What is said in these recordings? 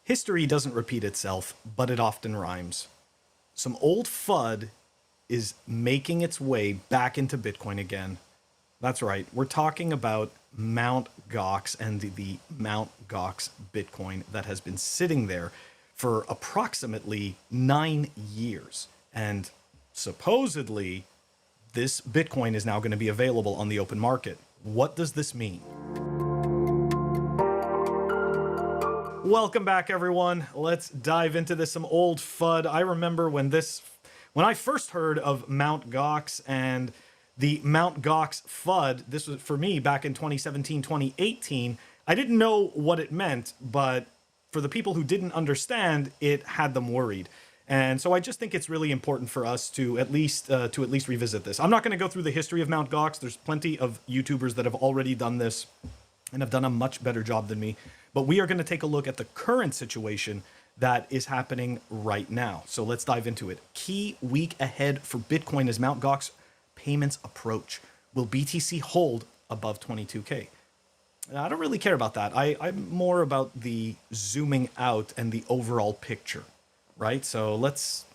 History doesn't repeat itself, but it often rhymes. Some old FUD is making its way back into Bitcoin again. That's right, we're talking about Mt. GOX and the Mt. GOX Bitcoin that has been sitting there for approximately 9 years. And supposedly, this Bitcoin is now going to be available on the open market. What does this mean? Welcome back, everyone. Let's dive into this, some old FUD. I remember when I first heard of Mt. GOX and the Mt. GOX FUD, this was for me back in 2017, 2018. I didn't know what it meant, but for the people who didn't understand, it had them worried. And so I just think it's really important for us to at least revisit this. I'm not going to go through the history of Mt. GOX. There's plenty of YouTubers that have already done this and have done a much better job than me. But we are going to take a look at the current situation that is happening right now. So let's dive into it. Key week ahead for Bitcoin as Mt. GOX payments approach. Will BTC hold above 22K? I don't really care about that. I'm more about the zooming out and the overall picture, right? So let's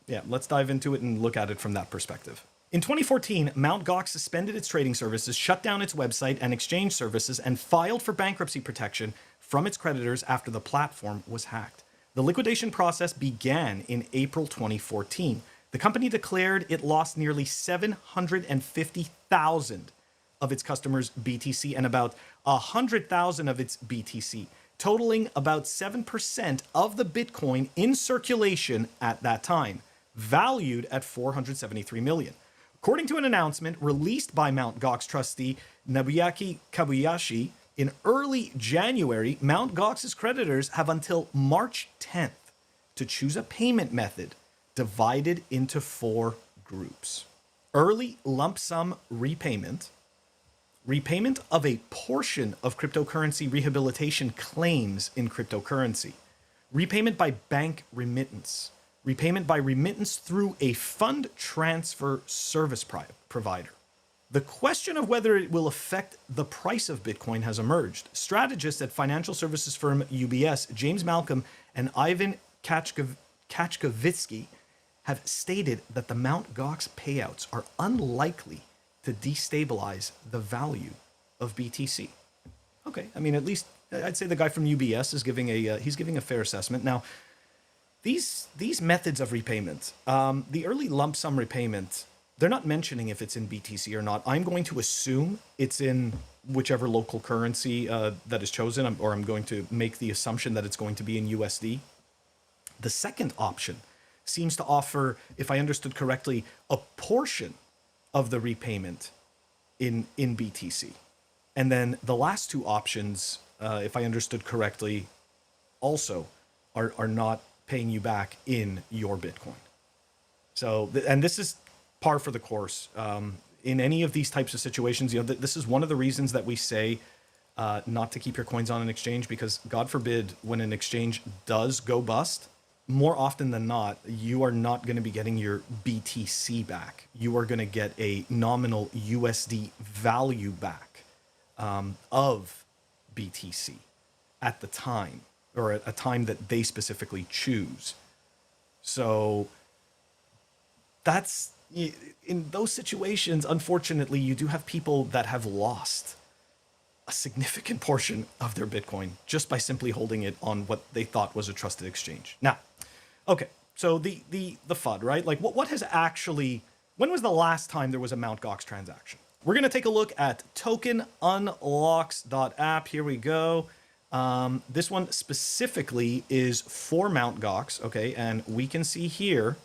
dive into it and look at it from that perspective. In 2014, Mt. GOX suspended its trading services, shut down its website and exchange services, and filed for bankruptcy protection from its creditors after the platform was hacked. The liquidation process began in April 2014. The company declared it lost nearly 750,000 of its customers' BTC and about 100,000 of its BTC, totaling about 7% of the Bitcoin in circulation at that time, valued at $473 million. According to an announcement released by Mt. GOX trustee Nobuyuki Kobayashi in early January, Mt. GOX's creditors have until March 10th to choose a payment method divided into 4 groups. Early lump sum repayment, repayment of a portion of cryptocurrency rehabilitation claims in cryptocurrency, repayment by bank remittance, repayment by remittance through a fund transfer service provider. The question of whether it will affect the price of Bitcoin has emerged. Strategists at financial services firm UBS, James Malcolm and Ivan Kachkovitsky, have stated that the Mt. GOX payouts are unlikely to destabilize the value of BTC. Okay, I mean, at least I'd say the guy from UBS is giving a fair assessment. Now, these methods of repayment, the early lump sum repayment, they're not mentioning if it's in BTC or not. I'm going to assume it's in whichever local currency that is chosen, or I'm going to make the assumption that it's going to be in USD. The second option seems to offer, if I understood correctly, a portion of the repayment in BTC. And then the last 2 options, if I understood correctly, also are not paying you back in your Bitcoin. So, and this is par for the course. In any of these types of situations, this is one of the reasons that we say not to keep your coins on an exchange, because God forbid when an exchange does go bust, more often than not, you are not going to be getting your BTC back. You are going to get a nominal USD value back of BTC at the time, or at a time that they specifically choose. So that's, in those situations, unfortunately, you do have people that have lost a significant portion of their Bitcoin just by simply holding it on what they thought was a trusted exchange. Now, okay, so the FUD, right? Like what has actually, when was the last time there was a Mt. GOX transaction? We're going to take a look at tokenunlocks.app. Here we go. This one specifically is for Mt. GOX, okay? And we can see here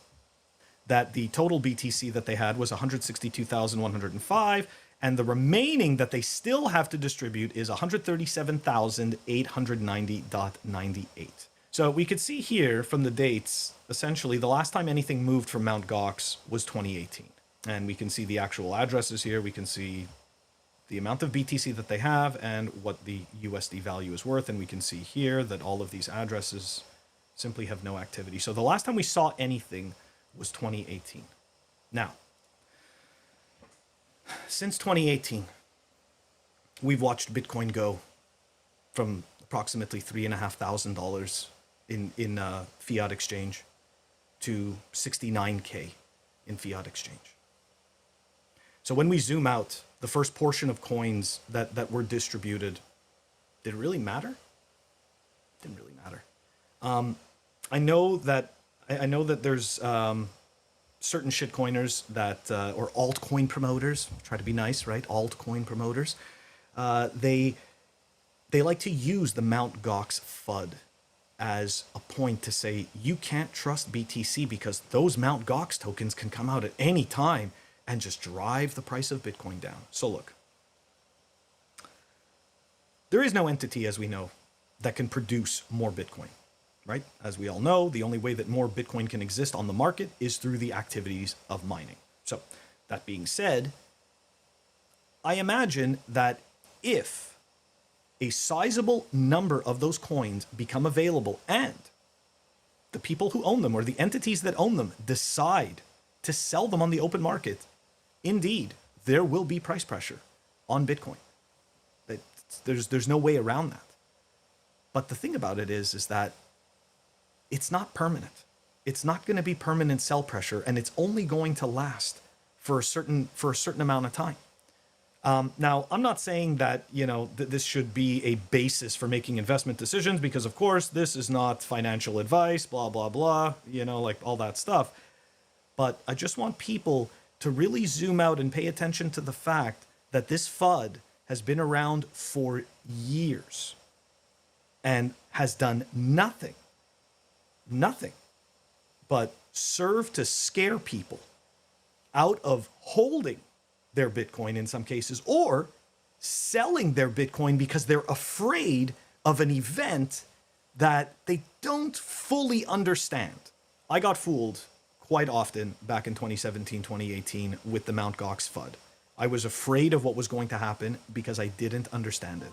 that the total BTC that they had was 162,105, and the remaining that they still have to distribute is 137,890.98. So we could see here from the dates, essentially the last time anything moved from Mt. GOX was 2018. And we can see the actual addresses here. We can see the amount of BTC that they have and what the USD value is worth. And we can see here that all of these addresses simply have no activity. So the last time we saw anything was 2018. Now, since 2018, we've watched Bitcoin go from approximately $3,500 in fiat exchange to 69K in fiat exchange. So when we zoom out, the first portion of coins that were distributed, did it really matter? Didn't really matter. I know that there's certain shitcoiners that or altcoin promoters, try to be nice, right? Altcoin promoters, they like to use the Mt. Gox FUD as a point to say you can't trust BTC because those Mt. Gox tokens can come out at any time and just drive the price of Bitcoin down. So look, there is no entity, as we know, that can produce more Bitcoin, right? As we all know, the only way that more Bitcoin can exist on the market is through the activities of mining. So that being said, I imagine that if a sizable number of those coins become available and the people who own them or the entities that own them decide to sell them on the open market, indeed, there will be price pressure on Bitcoin. There's no way around that. But the thing about it is that it's not permanent. It's not going to be permanent sell pressure, and it's only going to last for a certain amount of time. Now, I'm not saying that, this should be a basis for making investment decisions, because of course this is not financial advice, blah, blah, blah, like all that stuff. But I just want people to really zoom out and pay attention to the fact that this FUD has been around for years and has done nothing but serve to scare people out of holding their Bitcoin in some cases, or selling their Bitcoin because they're afraid of an event that they don't fully understand. I got fooled quite often back in 2017, 2018 with the Mt. Gox FUD. I was afraid of what was going to happen because I didn't understand it.